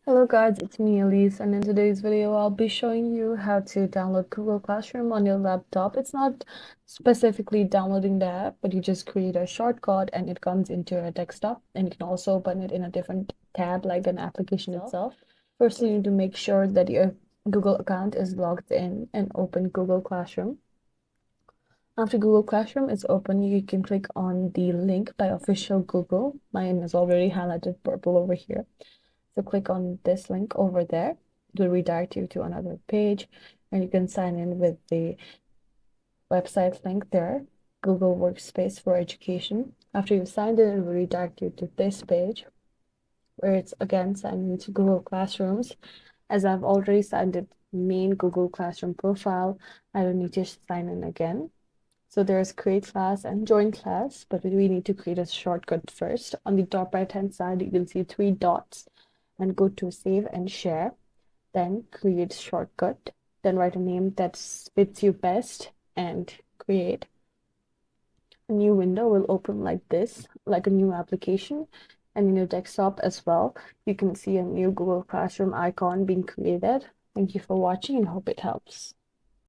Hello guys, it's me Elise, and in today's video I'll be showing you how to download Google Classroom on your laptop. It's not specifically downloading the app, but you just create a shortcut and it comes into your desktop, and you can also open it in a different tab like an application itself. First, you need to make sure that your Google account is logged in and open Google Classroom. After Google Classroom is open, you can click on the link by official Google. Mine is already highlighted purple over here. So click on this link over there. It will redirect you to another page, and you can sign in with the website link there, Google Workspace for Education. After you've signed in, it will redirect you to this page where it's again signed into Google Classrooms. As I've already signed in main Google Classroom profile, I don't need to sign in again. So there's create class and join class, but we need to create a shortcut first. On the top right hand side, you can see three dots and go to save and share, then create shortcut, then write a name that fits you best and create. A new window will open like this, like a new application. And in your desktop as well, you can see a new Google Classroom icon being created. Thank you for watching and hope it helps.